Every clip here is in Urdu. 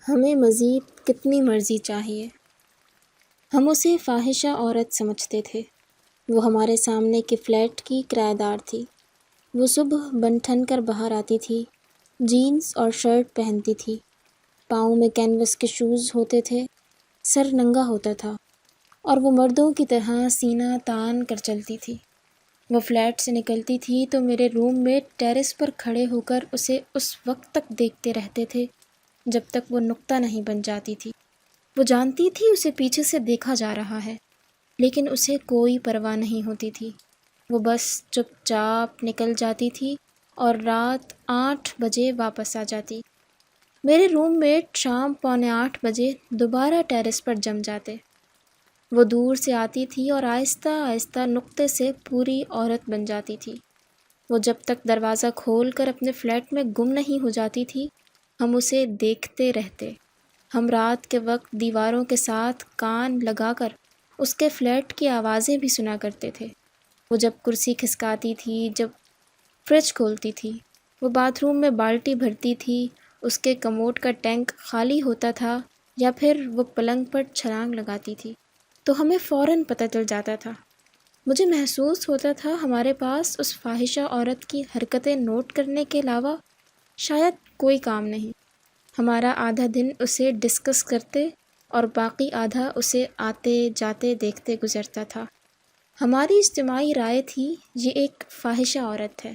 ہمیں مزید کتنی مرضی چاہیے؟ ہم اسے فاحشہ عورت سمجھتے تھے۔ وہ ہمارے سامنے کے فلیٹ کی کرایہ دار تھی۔ وہ صبح بن ٹھن کر باہر آتی تھی، جینز اور شرٹ پہنتی تھی، پاؤں میں کینوس کے شوز ہوتے تھے، سر ننگا ہوتا تھا اور وہ مردوں کی طرح سینہ تان کر چلتی تھی۔ وہ فلیٹ سے نکلتی تھی تو میرے روم میٹ ٹیرس پر کھڑے ہو کر اسے اس وقت تک دیکھتے رہتے تھے جب تک وہ نقطہ نہیں بن جاتی تھی۔ وہ جانتی تھی اسے پیچھے سے دیکھا جا رہا ہے، لیکن اسے کوئی پرواہ نہیں ہوتی تھی۔ وہ بس چپ چاپ نکل جاتی تھی اور رات 8 بجے واپس آ جاتی۔ میرے روم میٹ شام 7:45 بجے دوبارہ ٹیرس پر جم جاتے۔ وہ دور سے آتی تھی اور آہستہ آہستہ نقطے سے پوری عورت بن جاتی تھی۔ وہ جب تک دروازہ کھول کر اپنے فلیٹ میں گم نہیں ہو جاتی تھی، ہم اسے دیکھتے رہتے۔ ہم رات کے وقت دیواروں کے ساتھ کان لگا کر اس کے فلیٹ کی آوازیں بھی سنا کرتے تھے۔ وہ جب کرسی کھسکاتی تھی، جب فریج کھولتی تھی، وہ باتھ روم میں بالٹی بھرتی تھی، اس کے کموڈ کا ٹینک خالی ہوتا تھا، یا پھر وہ پلنگ پر چھلانگ لگاتی تھی تو ہمیں فوراً پتہ چل جاتا تھا۔ مجھے محسوس ہوتا تھا ہمارے پاس اس فاحشہ عورت کی حرکتیں نوٹ کرنے کے علاوہ شاید کوئی کام نہیں۔ ہمارا آدھا دن اسے ڈسکس کرتے اور باقی آدھا اسے آتے جاتے دیکھتے گزرتا تھا۔ ہماری اجتماعی رائے تھی یہ ایک فاحشہ عورت ہے۔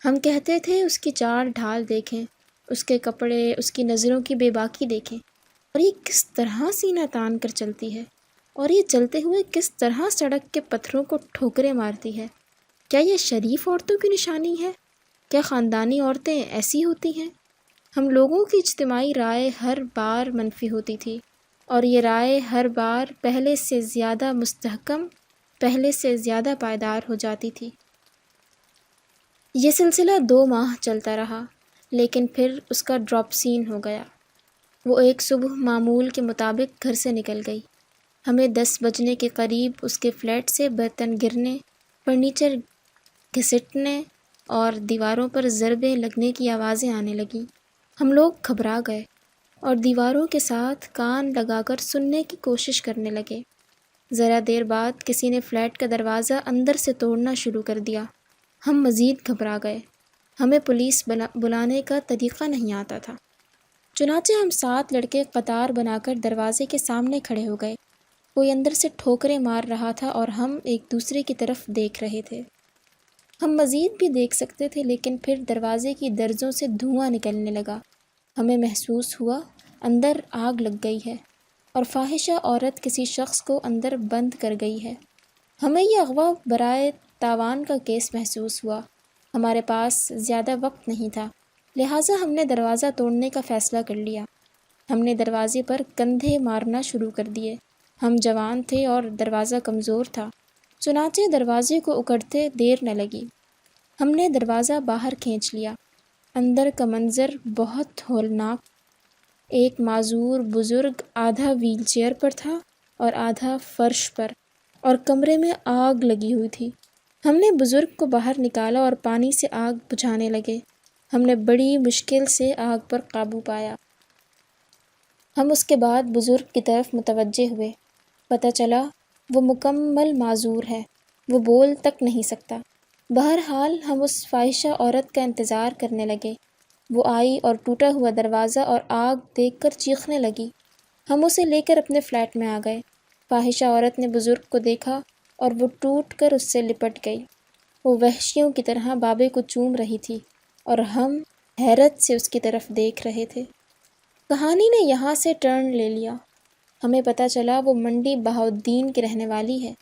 ہم کہتے تھے اس کی چال ڈھال دیکھیں، اس کے کپڑے، اس کی نظروں کی بے باکی دیکھیں، اور یہ کس طرح سینہ تان کر چلتی ہے، اور یہ چلتے ہوئے کس طرح سڑک کے پتھروں کو ٹھوکریں مارتی ہے۔ کیا یہ شریف عورتوں کی نشانی ہے؟ کیا خاندانی عورتیں ایسی ہوتی ہیں؟ ہم لوگوں کی اجتماعی رائے ہر بار منفی ہوتی تھی، اور یہ رائے ہر بار پہلے سے زیادہ مستحکم، پہلے سے زیادہ پائیدار ہو جاتی تھی۔ یہ سلسلہ 2 ماہ چلتا رہا، لیکن پھر اس کا ڈراپ سین ہو گیا۔ وہ ایک صبح معمول کے مطابق گھر سے نکل گئی۔ ہمیں 10 بجنے کے قریب اس کے فلیٹ سے برتن گرنے، فرنیچر گھسٹنے اور دیواروں پر ضربیں لگنے کی آوازیں آنے لگیں۔ ہم لوگ گھبرا گئے اور دیواروں کے ساتھ کان لگا کر سننے کی کوشش کرنے لگے۔ ذرا دیر بعد کسی نے فلیٹ کا دروازہ اندر سے توڑنا شروع کر دیا۔ ہم مزید گھبرا گئے۔ ہمیں پولیس بلانے کا طریقہ نہیں آتا تھا۔ چنانچہ ہم 7 لڑکے قطار بنا کر دروازے کے سامنے کھڑے ہو گئے۔ کوئی اندر سے ٹھوکریں مار رہا تھا اور ہم ایک دوسرے کی طرف دیکھ رہے تھے۔ ہم مزید بھی دیکھ سکتے تھے، لیکن پھر دروازے کی درزوں سے دھواں نکلنے لگا۔ ہمیں محسوس ہوا اندر آگ لگ گئی ہے اور فاحشہ عورت کسی شخص کو اندر بند کر گئی ہے۔ ہمیں یہ اغوا برائے تاوان کا کیس محسوس ہوا۔ ہمارے پاس زیادہ وقت نہیں تھا، لہٰذا ہم نے دروازہ توڑنے کا فیصلہ کر لیا۔ ہم نے دروازے پر کندھے مارنا شروع کر دیے۔ ہم جوان تھے اور دروازہ کمزور تھا، چنانچہ دروازے کو اکڑتے دیر نہ لگی۔ ہم نے دروازہ باہر کھینچ لیا۔ اندر کا منظر بہت ہولناک۔ ایک معذور بزرگ آدھا وہیل چیئر پر تھا اور آدھا فرش پر، اور کمرے میں آگ لگی ہوئی تھی۔ ہم نے بزرگ کو باہر نکالا اور پانی سے آگ بجھانے لگے۔ ہم نے بڑی مشکل سے آگ پر قابو پایا۔ ہم اس کے بعد بزرگ کی طرف متوجہ ہوئے۔ پتہ چلا وہ مکمل معذور ہے، وہ بول تک نہیں سکتا۔ بہرحال ہم اس فاحشہ عورت کا انتظار کرنے لگے۔ وہ آئی اور ٹوٹا ہوا دروازہ اور آگ دیکھ کر چیخنے لگی۔ ہم اسے لے کر اپنے فلیٹ میں آ گئے۔ فاحشہ عورت نے بزرگ کو دیکھا اور وہ ٹوٹ کر اس سے لپٹ گئی۔ وہ وحشیوں کی طرح بابے کو چوم رہی تھی اور ہم حیرت سے اس کی طرف دیکھ رہے تھے۔ کہانی نے یہاں سے ٹرن لے لیا۔ ہمیں پتہ چلا وہ منڈی بہاؤالدین کی رہنے والی ہے۔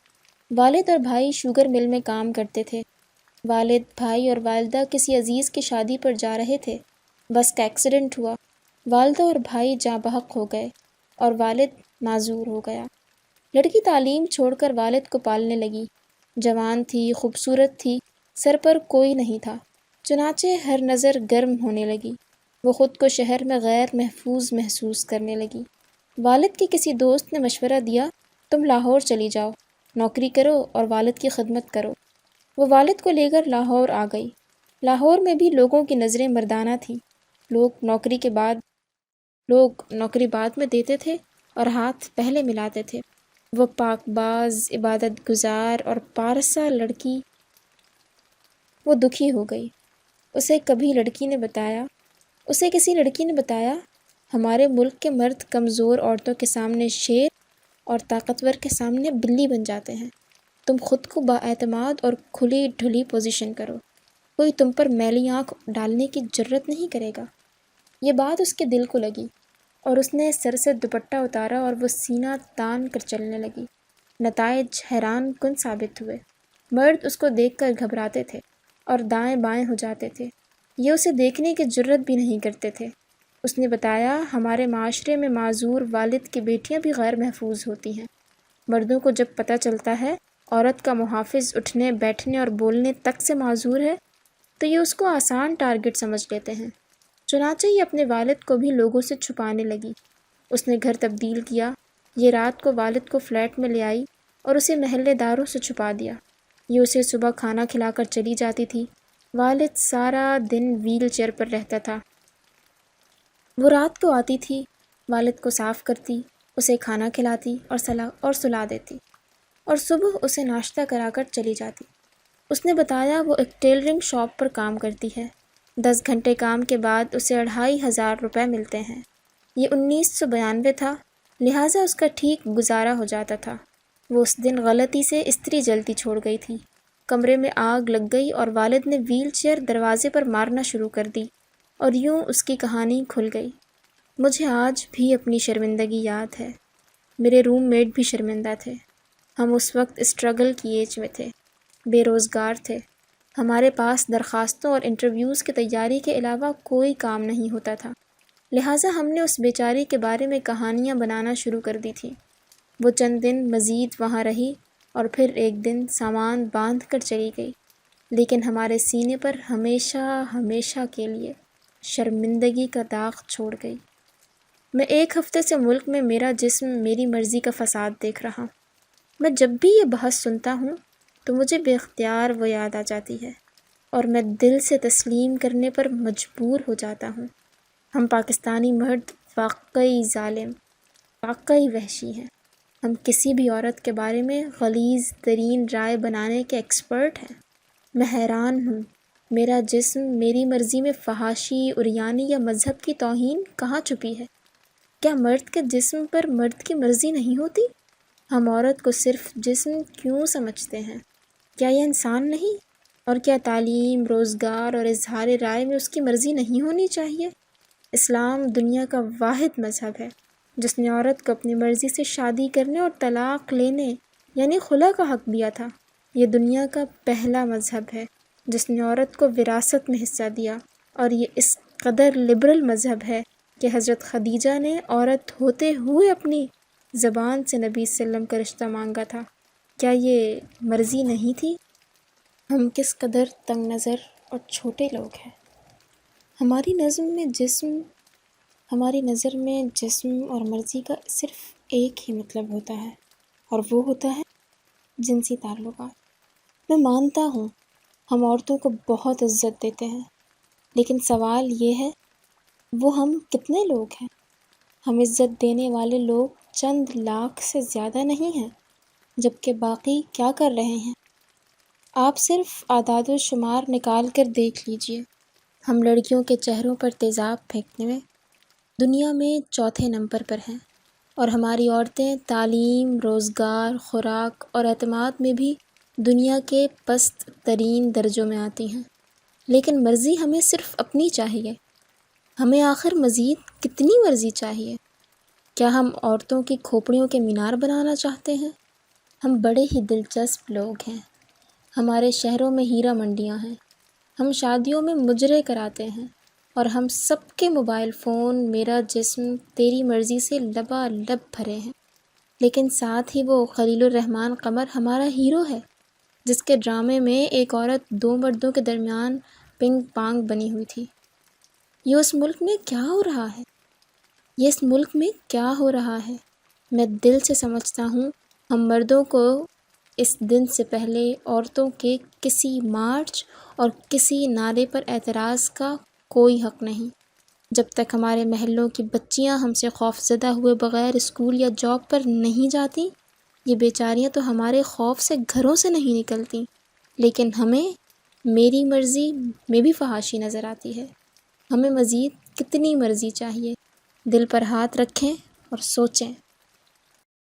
والد اور بھائی شوگر مل میں کام کرتے تھے۔ والد، بھائی اور والدہ کسی عزیز کی شادی پر جا رہے تھے۔ بس کا ایکسیڈنٹ ہوا۔ والدہ اور بھائی جاں بحق ہو گئے اور والد معذور ہو گیا۔ لڑکی تعلیم چھوڑ کر والد کو پالنے لگی۔ جوان تھی، خوبصورت تھی، سر پر کوئی نہیں تھا، چنانچہ ہر نظر گرم ہونے لگی۔ وہ خود کو شہر میں غیر محفوظ محسوس کرنے لگی۔ والد کے کسی دوست نے مشورہ دیا، تم لاہور چلی جاؤ، نوکری کرو اور والد کی خدمت کرو۔ وہ والد کو لے کر لاہور آ گئی۔ لاہور میں بھی لوگوں کی نظریں مردانہ تھیں۔ لوگ نوکری کے بعد لوگ نوکری بعد میں دیتے تھے اور ہاتھ پہلے ملاتے تھے۔ وہ پاک باز، عبادت گزار اور پارسا لڑکی، وہ دکھی ہو گئی۔ اسے کسی لڑکی نے بتایا ہمارے ملک کے مرد کمزور عورتوں کے سامنے شیر اور طاقتور کے سامنے بلی بن جاتے ہیں۔ تم خود کو بااعتماد اور کھلی ڈھلی پوزیشن کرو، کوئی تم پر میلی آنکھ ڈالنے کی جرت نہیں کرے گا۔ یہ بات اس کے دل کو لگی اور اس نے سر سے دوپٹہ اتارا اور وہ سینہ تان کر چلنے لگی۔ نتائج حیران کن ثابت ہوئے۔ مرد اس کو دیکھ کر گھبراتے تھے اور دائیں بائیں ہو جاتے تھے۔ یہ اسے دیکھنے کی جرت بھی نہیں کرتے تھے۔ اس نے بتایا ہمارے معاشرے میں معذور والد کی بیٹیاں بھی غیر محفوظ ہوتی ہیں۔ مردوں کو جب پتہ چلتا ہے عورت کا محافظ اٹھنے بیٹھنے اور بولنے تک سے معذور ہے تو یہ اس کو آسان ٹارگٹ سمجھ لیتے ہیں۔ چنانچہ یہ اپنے والد کو بھی لوگوں سے چھپانے لگی۔ اس نے گھر تبدیل کیا۔ یہ رات کو والد کو فلیٹ میں لے آئی اور اسے محلے داروں سے چھپا دیا۔ یہ اسے صبح کھانا کھلا کر چلی جاتی تھی۔ والد سارا دن ویل چیئر پر رہتا تھا۔ وہ رات کو آتی تھی، والد کو صاف کرتی، اسے کھانا کھلاتی اور سلا دیتی، اور صبح اسے ناشتہ کرا کر چلی جاتی۔ اس نے بتایا وہ ایک ٹیلرنگ شاپ پر کام کرتی ہے۔ 10 گھنٹے کام کے بعد اسے 2500 روپے ملتے ہیں۔ یہ 1992 تھا، لہٰذا اس کا ٹھیک گزارا ہو جاتا تھا۔ وہ اس دن غلطی سے استری جلتی چھوڑ گئی تھی۔ کمرے میں آگ لگ گئی اور والد نے ویل چیئر دروازے پر مارنا شروع کر دی اور یوں اس کی کہانی کھل گئی۔ مجھے آج بھی اپنی شرمندگی یاد ہے۔ میرے روم میٹ بھی شرمندہ تھے۔ ہم اس وقت اسٹرگل کی ایج میں تھے، بے روزگار تھے۔ ہمارے پاس درخواستوں اور انٹرویوز کی تیاری کے علاوہ کوئی کام نہیں ہوتا تھا، لہٰذا ہم نے اس بیچاری کے بارے میں کہانیاں بنانا شروع کر دی تھیں۔ وہ چند دن مزید وہاں رہی اور پھر ایک دن سامان باندھ کر چلی گئی، لیکن ہمارے سینے پر ہمیشہ ہمیشہ کے لیے شرمندگی کا داغ چھوڑ گئی۔ میں 1 ہفتے سے ملک میں میرا جسم میری مرضی کا فساد دیکھ رہا ہوں۔ میں جب بھی یہ بحث سنتا ہوں تو مجھے بے اختیار وہ یاد آ جاتی ہے اور میں دل سے تسلیم کرنے پر مجبور ہو جاتا ہوں۔ ہم پاکستانی مرد واقعی ظالم، واقعی وحشی ہیں۔ ہم کسی بھی عورت کے بارے میں غلیظ ترین رائے بنانے کے ایکسپرٹ ہیں۔ میں حیران ہوں، میرا جسم میری مرضی میں فحاشی، عریانی یا مذہب کی توہین کہاں چھپی ہے؟ کیا مرد کے جسم پر مرد کی مرضی نہیں ہوتی؟ ہم عورت کو صرف جسم کیوں سمجھتے ہیں؟ کیا یہ انسان نہیں؟ اور کیا تعلیم، روزگار اور اظہار رائے میں اس کی مرضی نہیں ہونی چاہیے؟ اسلام دنیا کا واحد مذہب ہے جس نے عورت کو اپنی مرضی سے شادی کرنے اور طلاق لینے یعنی خلا کا حق دیا تھا۔ یہ دنیا کا پہلا مذہب ہے جس نے عورت کو وراثت میں حصہ دیا، اور یہ اس قدر لبرل مذہب ہے کہ حضرت خدیجہ نے عورت ہوتے ہوئے اپنی زبان سے نبی صلی اللہ علیہ وسلم کا رشتہ مانگا تھا۔ کیا یہ مرضی نہیں تھی؟ ہم کس قدر تنگ نظر اور چھوٹے لوگ ہیں۔ ہماری نظر میں جسم اور مرضی کا صرف ایک ہی مطلب ہوتا ہے، اور وہ ہوتا ہے جنسی تعلقات۔ میں مانتا ہوں ہم عورتوں کو بہت عزت دیتے ہیں، لیکن سوال یہ ہے وہ ہم کتنے لوگ ہیں؟ ہم عزت دینے والے لوگ چند لاکھ سے زیادہ نہیں ہیں، جبکہ باقی کیا کر رہے ہیں؟ آپ صرف اعداد و شمار نکال کر دیکھ لیجئے۔ ہم لڑکیوں کے چہروں پر تیزاب پھینکنے میں دنیا میں 4تھے نمبر پر ہیں، اور ہماری عورتیں تعلیم، روزگار، خوراک اور اعتماد میں بھی دنیا کے پست ترین درجوں میں آتی ہیں۔ لیکن مرضی ہمیں صرف اپنی چاہیے۔ ہمیں آخر مزید کتنی مرضی چاہیے؟ کیا ہم عورتوں کی کھوپڑیوں کے مینار بنانا چاہتے ہیں؟ ہم بڑے ہی دلچسپ لوگ ہیں۔ ہمارے شہروں میں ہیرا منڈیاں ہیں۔ ہم شادیوں میں مجرے کراتے ہیں، اور ہم سب کے موبائل فون میرا جسم تیری مرضی سے لبالب بھرے ہیں۔ لیکن ساتھ ہی وہ خلیل الرحمن قمر ہمارا ہیرو ہے، جس کے ڈرامے میں ایک عورت 2 مردوں کے درمیان پنگ پانگ بنی ہوئی تھی۔ یہ اس ملک میں کیا ہو رہا ہے؟ میں دل سے سمجھتا ہوں ہم مردوں کو اس دن سے پہلے عورتوں کے کسی مارچ اور کسی نعرے پر اعتراض کا کوئی حق نہیں۔ جب تک ہمارے محلوں کی بچیاں ہم سے خوف زدہ ہوئے بغیر اسکول یا جاب پر نہیں جاتی، یہ بیچاریاں تو ہمارے خوف سے گھروں سے نہیں نکلتی، لیکن ہمیں میری مرضی میں بھی فحاشی نظر آتی ہے۔ ہمیں مزید کتنی مرضی چاہیے؟ دل پر ہاتھ رکھیں اور سوچیں۔